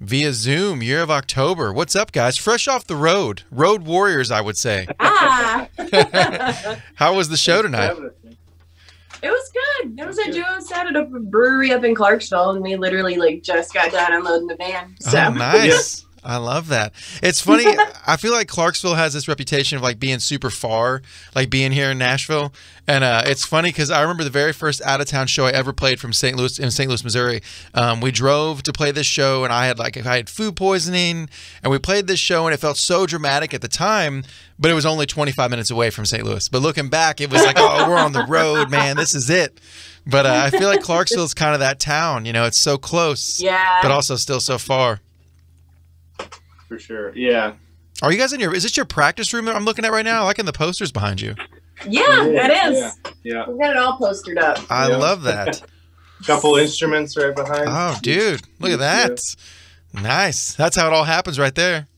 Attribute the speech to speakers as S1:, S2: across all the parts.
S1: Via Zoom, year of October. What's up, guys? Fresh off the road. Road warriors, I would say.
S2: Ah.
S1: How was the show tonight?
S2: It was good. It was a duo set at a brewery up in Clarksville, and we literally like just got done unloading the van. So.
S1: Oh, nice. I love that. It's funny. I feel like Clarksville has this reputation of like being super far, like being here in Nashville. And it's funny because I remember the very first out of town show I ever played from St. Louis, in St. Louis, Missouri. We drove to play this show, and I had food poisoning, and we played this show, and it felt so dramatic at the time, but it was only 25 minutes away from St. Louis. But looking back, it was like, oh, we're on the road, man. This is it. But I feel like Clarksville is kind of that town. You know, it's so close, but also still so far.
S3: For sure, yeah.
S1: Are you guys in your? Is this your practice room that I'm looking at right now? I like in the posters behind you.
S2: Yeah, it is.
S3: Yeah.
S2: We've got it all postered up.
S1: I love that.
S3: Couple instruments right behind.
S1: Oh, dude, look at that. Nice. That's how it all happens right there.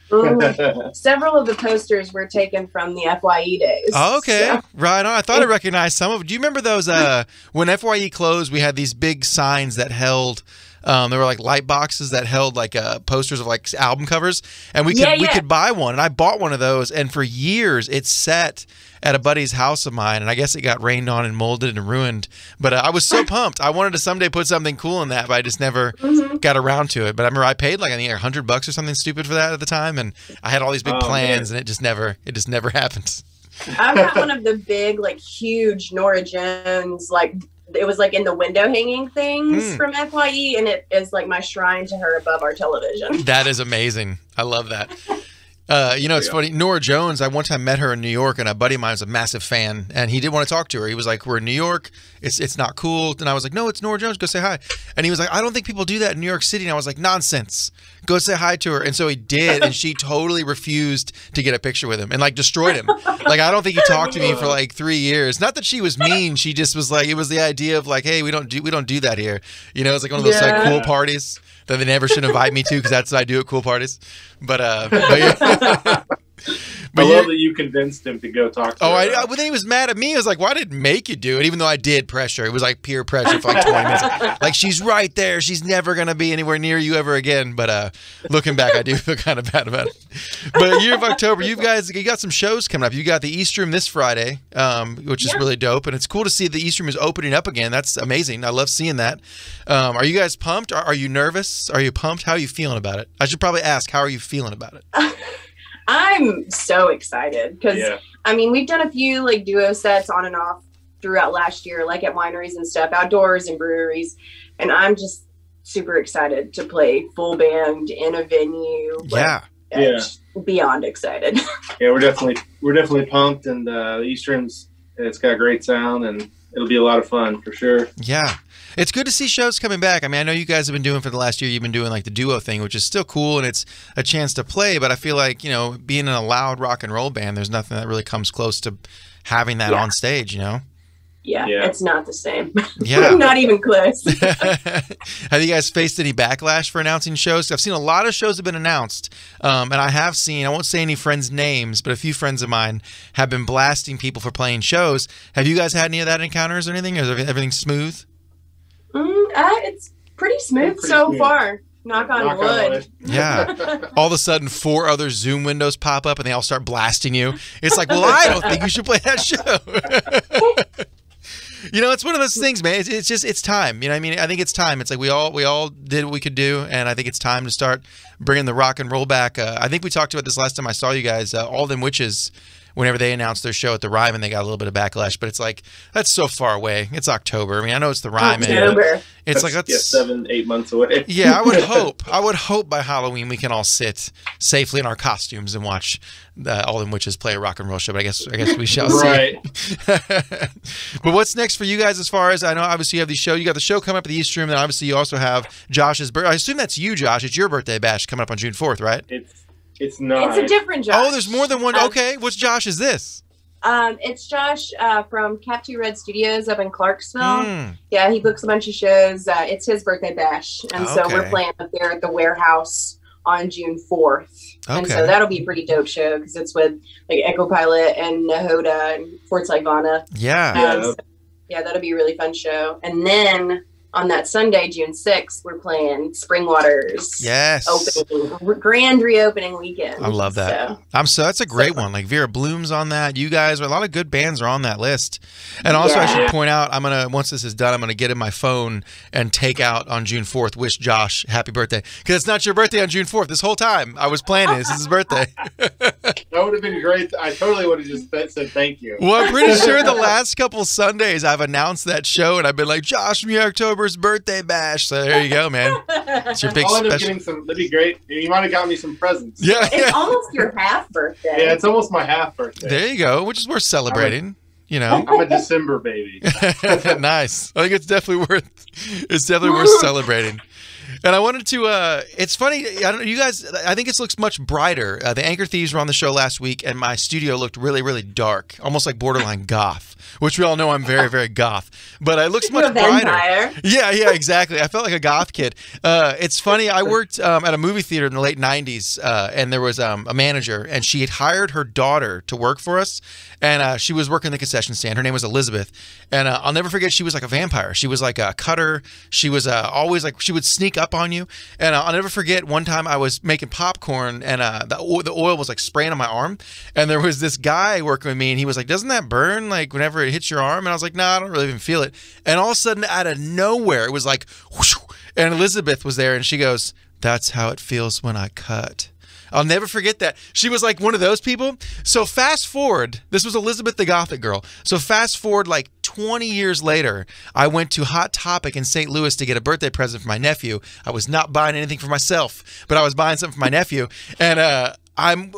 S2: Several of the posters were taken from the FYE days.
S1: Oh, okay,
S2: so.
S1: right on. I thought I recognized some of them. Do you remember those? When FYE closed, we had these big signs that held. There were like light boxes that held like posters of like album covers, and we could buy one. And I bought one of those, and for years it sat at a buddy's house of mine, and I guess it got rained on and molded and ruined. But I was so pumped. I wanted to someday put something cool in that, but I just never got around to it. But I remember I paid like I think $100 or something stupid for that at the time, and I had all these big plans, and it just never happened.
S2: I've got one of the big, like huge Norah Jones, like it was like in the window hanging things from FYE, and it is like my shrine to her above our television.
S1: That is amazing. I love that. You know, it's funny. Norah Jones, I one time met her in New York, and a buddy of mine was a massive fan, and he did want to talk to her. He was like, we're in New York. It's not cool. And I was like, no, it's Norah Jones. Go say hi. And he was like, I don't think people do that in New York City. And I was like, nonsense. Go say hi to her. And so he did, and she totally refused to get a picture with him and like destroyed him. Like, I don't think he talked to me for like 3 years. Not that she was mean. She just was like, it was the idea of like, hey, we don't do that here. You know, it's like one of those like cool parties that they never should invite me to because that's what I do at cool parties. But yeah.
S3: I love that you convinced him to go talk to her.
S1: But then he was mad at me. I was like, well, I didn't make you do it, even though I did pressure. It was like peer pressure for like 20 minutes. Like, she's right there. She's never going to be anywhere near you ever again. But looking back, I do feel kind of bad about it. But year of October, you got some shows coming up. You got the East Room this Friday, which is really dope. And it's cool to see the East Room is opening up again. That's amazing. I love seeing that. Are you guys pumped? Are you nervous? Are you pumped? How are you feeling about it? I should probably ask, how are you feeling about it?
S2: I'm so excited because I mean, we've done a few like duo sets on and off throughout last year, like at wineries and stuff, outdoors and breweries, and I'm just super excited to play full band in a venue. Beyond excited.
S3: Yeah, we're definitely pumped, and the East Room's, it's got great sound, and it'll be a lot of fun for sure.
S1: Yeah. It's good to see shows coming back. I mean, I know you guys have been doing for the last year, you've been doing like the duo thing, which is still cool, and it's a chance to play, but I feel like, you know, being in a loud rock and roll band, there's nothing that really comes close to having that on stage, you know?
S2: Yeah, it's not the same.
S1: Yeah.
S2: Not even close.
S1: Have you guys faced any backlash for announcing shows? I've seen a lot of shows have been announced, and I have seen, I won't say any friends' names, but a few friends of mine have been blasting people for playing shows. Have you guys had any of that encounters or anything? Is everything smooth?
S2: It's pretty smooth so far. Knock on wood.
S1: Yeah. All of a sudden, 4 other Zoom windows pop up and they all start blasting you. It's like, well, I don't think you should play that show. You know, it's one of those things, man. It's just, it's time. You know what I mean? I think it's time. It's like we all did what we could do, and I think it's time to start bringing the rock and roll back. I think we talked about this last time I saw you guys. All Them Witches, whenever they announced their show at the Ryman, they got a little bit of backlash, but it's like, that's so far away. It's October. I mean, I know it's the Ryman.
S2: October.
S1: It's like, that's
S3: 7-8 months away.
S1: Yeah, I would hope by Halloween we can all sit safely in our costumes and watch All Them Witches play a rock and roll show, but I guess we shall see. But what's next for you guys as far as, I know obviously you have the show, you got the show coming up at the East Room, and obviously you also have Josh's birthday. I assume that's you, Josh. It's your birthday bash coming up on June 4th, right?
S3: It's not.
S2: It's a different Josh.
S1: Oh, there's more than one. Okay, which Josh is this?
S2: It's Josh from Cap 2 Red Studios up in Clarksville. Yeah, he books a bunch of shows. It's his birthday bash, and so we're playing up there at the Warehouse on June 4th. And so that'll be a pretty dope show because it's with like Echo Pilot and Nahoda and Fort Savannah.
S1: Yeah.
S2: Yeah, that'll be a really fun show. And then on that Sunday, June 6th, we're playing Springwater's grand reopening weekend.
S1: I love that. That's a great one. Like Vera Bloom's on that. You guys, a lot of good bands are on that list. And also, I should point out, once this is done, I'm gonna get in my phone and take out on June 4th. Wish Josh happy birthday, because it's not your birthday on June 4th. This whole time I was planning this is his birthday.
S3: That would have been great. I totally would have just said thank you.
S1: Well, I'm pretty sure the last couple Sundays I've announced that show, and I've been like, Josh from October's birthday bash. So there you go, man. It's your big special.
S3: That'd be great. You might have got me some presents.
S1: Yeah,
S2: it's almost your half birthday.
S3: Yeah, it's almost my half birthday.
S1: There you go, which is worth celebrating. I'm
S3: a December baby.
S1: Nice. I think it's definitely worth celebrating. And I wanted to, it's funny, I don't know, you guys, I think it looks much brighter. The Anchor Thieves were on the show last week, and my studio looked really, really dark, almost like borderline goth, which we all know I'm very, very goth. But it looks much brighter. Yeah, exactly. I felt like a goth kid. It's funny, I worked at a movie theater in the late 90s, and there was a manager, and she had hired her daughter to work for us, and she was working the concession stand. Her name was Elizabeth, and I'll never forget, she was like a vampire. She was like a cutter. She was always like, she would sneak up on you. And I'll never forget, one time I was making popcorn, and the oil was like spraying on my arm, and there was this guy working with me, and he was like, doesn't that burn like whenever it hits your arm? And I was like, nah, I don't really even feel it. And all of a sudden, out of nowhere, it was like whoosh, and Elizabeth was there, and she goes, that's how it feels when I cut. I'll never forget that. She was like one of those people. So fast forward, this was Elizabeth the Gothic Girl. So fast forward like 20 years later, I went to Hot Topic in St. Louis to get a birthday present for my nephew. I was not buying anything for myself, but I was buying something for my nephew. And I'm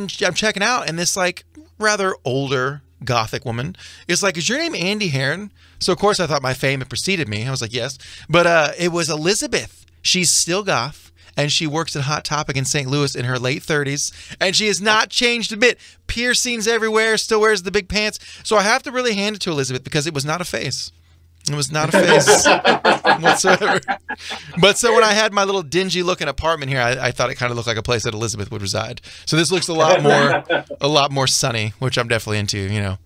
S1: checking out, and this like rather older Gothic woman is like, is your name Andy Heron? So of course I thought my fame had preceded me. I was like, yes. But it was Elizabeth. She's still goth. And she works at Hot Topic in St. Louis in her late 30s. And she has not changed a bit. Piercings everywhere, still wears the big pants. So I have to really hand it to Elizabeth, because it was not a face. It was not a face whatsoever. But so when I had my little dingy looking apartment here, I thought it kind of looked like a place that Elizabeth would reside. So this looks a lot more sunny, which I'm definitely into,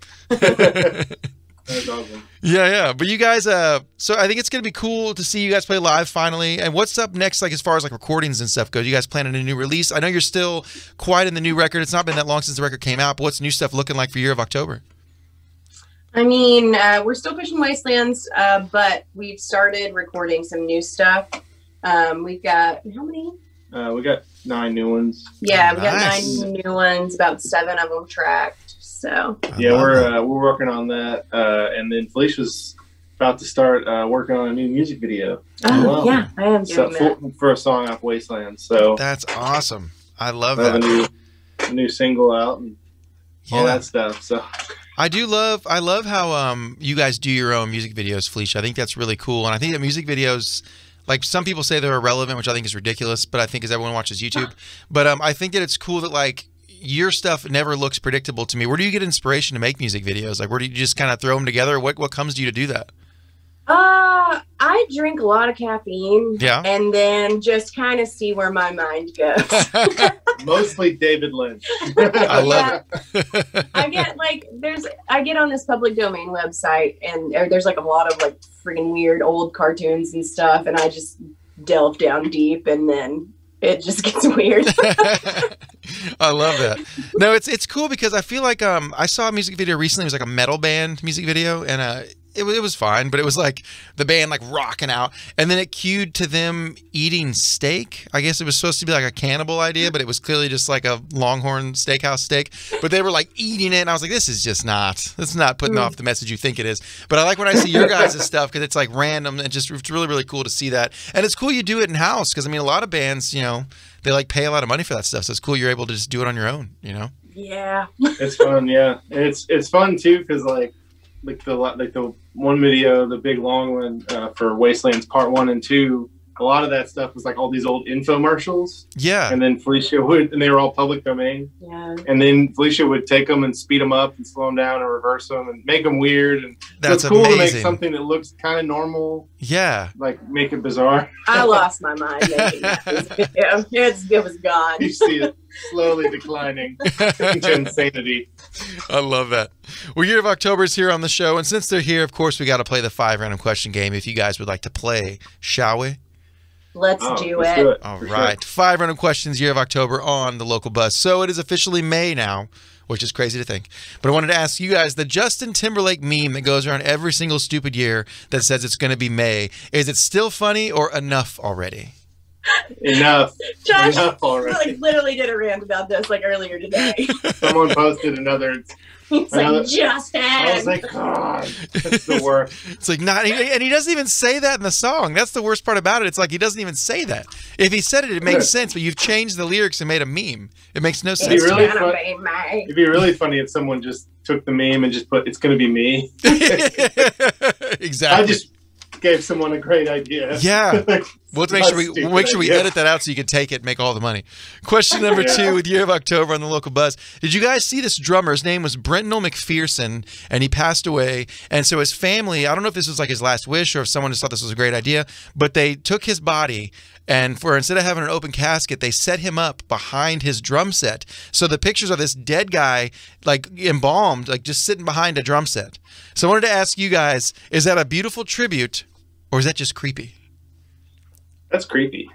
S3: That's awesome.
S1: Yeah. But you guys, so I think it's going to be cool to see you guys play live finally. And what's up next, like as far as like recordings and stuff goes? You guys planning a new release? I know you're still quite in the new record. It's not been that long since the record came out, but what's new stuff looking like for Year of October?
S2: I mean, we're still pushing Wastelands, but we've started recording some new stuff. We've got, how many?
S3: We got 9 new ones.
S2: Yeah, we got 9 new ones, about 7 of them tracked. So
S3: yeah, we're working on that, and then Felicia's about to start working on a new music video.
S2: Oh, yeah, I am doing that
S3: for a song off Wasteland. So
S1: that's awesome. I love that.
S3: A new single out and all that stuff. So
S1: I love how you guys do your own music videos, Felicia. I think that's really cool, and I think that music videos, like some people say they're irrelevant, which I think is ridiculous, but I think as everyone watches YouTube, but I think that it's cool that like your stuff never looks predictable to me. Where do you get inspiration to make music videos? Like, where do you just kind of throw them together? What comes to you to do that?
S2: I drink a lot of caffeine. Yeah. And then just kind of see where my mind goes.
S3: Mostly David Lynch.
S1: I love it.
S2: I get on this public domain website, and there's like a lot of like freaking weird old cartoons and stuff, and I just delve down deep, and then it just gets weird.
S1: I love that. No, it's cool because I feel like I saw a music video recently. It was like a metal band music video, and it was fine, but it was like the band like rocking out, and then it cued to them eating steak. I guess it was supposed to be like a cannibal idea, but it was clearly just like a Longhorn Steakhouse steak. But they were like eating it, and I was like, this is not putting off the message you think it is. But I like when I see your guys' stuff, because it's like random, and just it's really, really cool to see that. And it's cool you do it in house, because I mean a lot of bands, they like pay a lot of money for that stuff. So it's cool you're able to just do it on your own,
S2: Yeah.
S3: It's fun, yeah. It's fun too, because like the one video, the big long one for Wastelands Part 1 and 2, a lot of that stuff was like all these old infomercials.
S1: Yeah.
S3: And then Felicia would, and they were all public domain.
S2: Yeah.
S3: And then Felicia would take them and speed them up and slow them down and reverse them and make them weird. And
S1: That's
S3: it's cool
S1: amazing.
S3: to make something that looks kind of normal,
S1: Yeah.
S3: like make it bizarre.
S2: I lost my mind making that. It was gone.
S3: You see it slowly declining into insanity.
S1: I love that. Well, Year of October is here on the show, and since they're here, of course, we got to play the 5 random question game. If you guys would like to play, shall we?
S2: Let's do it.
S1: All right. 5 random questions, Year of October on the local bus. So it is officially May now, which is crazy to think. But I wanted to ask you guys, the Justin Timberlake meme that goes around every single stupid year that says it's going to be May, is it still funny or enough already?
S3: Enough.
S2: Josh
S3: Enough already.
S2: like literally did a rant about this like earlier today.
S3: Someone posted another.
S2: He's like, Justin.
S3: I was like, God, that's the worst.
S1: It's like not, and he doesn't even say that in the song. That's the worst part about it. It's like he doesn't even say that. If he said it, it makes sense. But you've changed the lyrics and made a meme. It makes no sense.
S3: It'd be really funny if someone just took the meme and just put, "It's going to be me."
S1: Exactly.
S3: I just gave someone a great idea.
S1: Yeah. We'll make sure we edit that out so you can take it and make all the money. Question number 2 with Year of October on the local buzz. Did you guys see this drummer? His name was Brentonell McPherson, and he passed away. And so his family, I don't know if this was like his last wish or if someone just thought this was a great idea, but they took his body and instead of having an open casket, they set him up behind his drum set. So the pictures of this dead guy, like embalmed, like just sitting behind a drum set. So I wanted to ask you guys, is that a beautiful tribute or is that just creepy?
S3: That's creepy.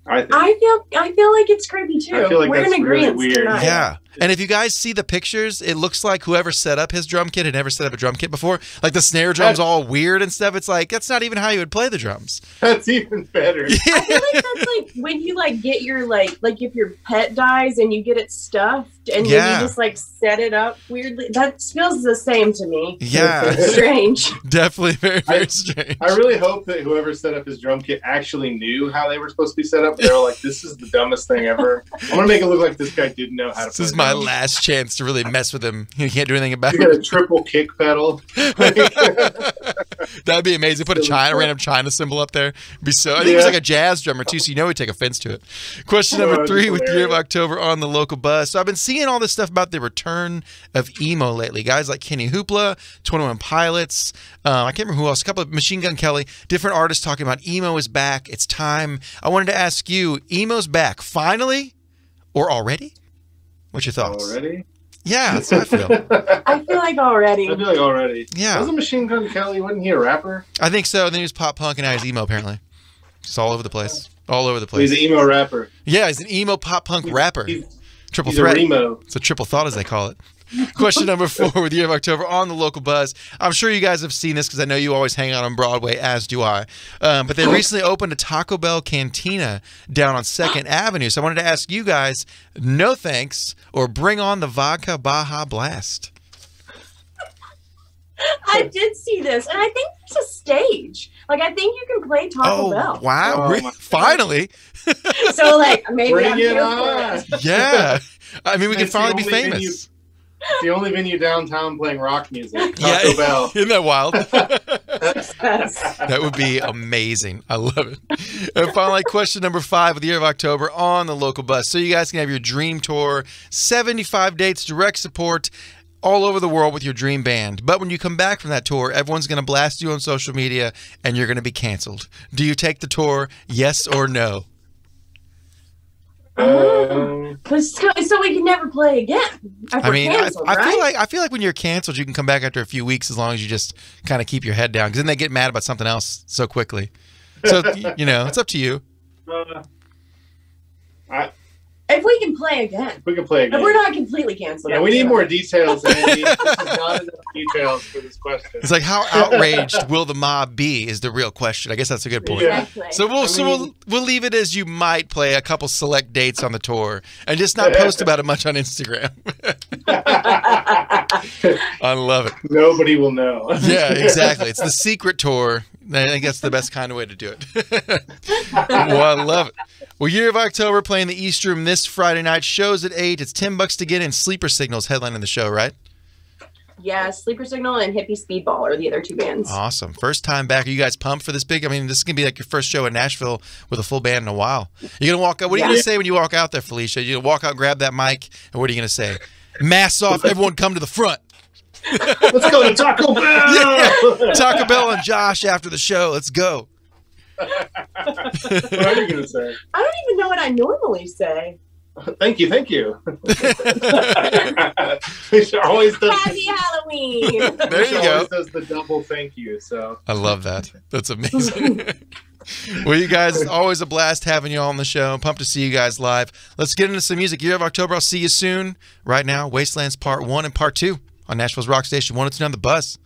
S3: I
S2: feel like it's creepy too.
S3: I feel like
S2: we're
S3: that's
S2: in agreement
S3: really weird.
S2: tonight.
S1: Yeah. And if you guys see the pictures, it looks like whoever set up his drum kit had never set up a drum kit before. Like the snare drum's all weird and stuff. It's like, that's not even how you would play the drums.
S3: That's even better.
S2: I feel like that's like when you like get your like if your pet dies and you get it stuffed and then you just like set it up weirdly. That feels the same to me.
S1: Yeah.
S2: It's strange.
S1: Definitely very, very strange.
S3: I really hope that whoever set up his drum kit actually knew how they were supposed to be set up. They were like, "This is the dumbest thing ever. I'm gonna make it look like this guy didn't know how to."
S1: This is my last chance to really mess with him. You can't do anything about
S3: You
S1: it.
S3: got a triple kick pedal.
S1: That'd be amazing. Put a random China symbol up there. Be so. I think he's like a jazz drummer too, so you know he'd take offense to it. Question number 3 with Year of October on the local bus. So I've been seeing all this stuff about the return of emo lately. Guys like Kenny Hoopla, 21 Pilots. I can't remember who else. A couple of Machine Gun Kelly. Different artists talking about emo is back. It's time. I wanted to ask you, emo's back finally or already? What's your thoughts?
S3: Already?
S1: Yeah, that's how I feel.
S2: I feel like already.
S3: I feel like already.
S1: Yeah.
S3: Wasn't Machine Gun Kelly, wasn't he a rapper?
S1: I think so. Then he was pop punk and now he's emo apparently. Just all over the place. All over the place.
S3: He's an emo rapper.
S1: Yeah, he's an emo pop punk rapper. Triple
S3: He's
S1: threat.
S3: a Remo.
S1: It's a triple thought, as they call it. Question number 4 with Year of October on the local buzz. I'm sure you guys have seen this because I know you always hang out on Broadway, as do I. But they recently opened a Taco Bell cantina down on 2nd Avenue. So I wanted to ask you guys, no thanks, or bring on the vodka Baja Blast.
S2: I did see this, and I think there's a stage. Like, I think you can play Taco Bell.
S1: Wow.
S3: Oh,
S1: finally.
S2: So, like, maybe
S3: Bring
S2: I'm
S3: it
S2: here
S3: on.
S2: for it.
S1: Yeah. I mean, we can
S3: It's
S1: finally
S3: the
S1: be
S3: only
S1: famous.
S3: It's the only venue downtown playing rock music. Taco Bell.
S1: Isn't that wild?
S2: Yes.
S1: That would be amazing. I love it. And finally, question number 5 with the Year of October on the local bus. So you guys can have your dream tour, 75 dates, direct support, all over the world with your dream band. But when you come back from that tour, everyone's going to blast you on social media and you're going to be canceled. Do you take the tour, yes or no?
S2: So we can never play again.
S1: I mean,
S2: canceled,
S1: I feel like when you're canceled, you can come back after a few weeks as long as you just kind of keep your head down. Because then they get mad about something else so quickly. So it's up to you.
S2: If we can play again.
S3: We can play again.
S2: If we're not completely canceled.
S3: Yeah, we need more details, Andy. This is not enough details for this question.
S1: It's like, how outraged will the mob be is the real question. I guess that's a good point.
S3: Yeah.
S2: Exactly.
S1: So we'll leave it as you might play a couple select dates on the tour and just not post about it much on Instagram. I love it.
S3: Nobody will know.
S1: Yeah, exactly. It's the secret tour. I think that's the best kind of way to do it. Well, I love it. Well, Year of October playing the East Room this Friday night. Shows at 8. It's $10 to get in. Sleeper Signals headlining the show, right?
S2: Yeah, Sleeper Signal and Hippie Speedball are the other 2 bands.
S1: Awesome. First time back. Are you guys pumped for this big? I mean, this is going to be like your first show in Nashville with a full band in a while. You're going to walk out. What are you going to say when you walk out there, Felicia? You're going to walk out, grab that mic, and what are you going to say? Masks off, everyone come to the front.
S3: Let's go to Taco Bell.
S1: Yeah. Taco Bell and Josh after the show. Let's go.
S3: What are you going to say?
S2: I don't even know what I normally say.
S3: Thank you. Felicia always does.
S2: Happy Halloween.
S1: There you go.
S3: Always does the double thank you. So
S1: I love that. That's amazing. Well, you guys, it's always a blast having you all on the show. I'm pumped to see you guys live. Let's get into some music. Year of October. I'll see you soon. Right now, Wastelands Part 1 and Part 2 on Nashville's Rock Station 102.9 The Buzz.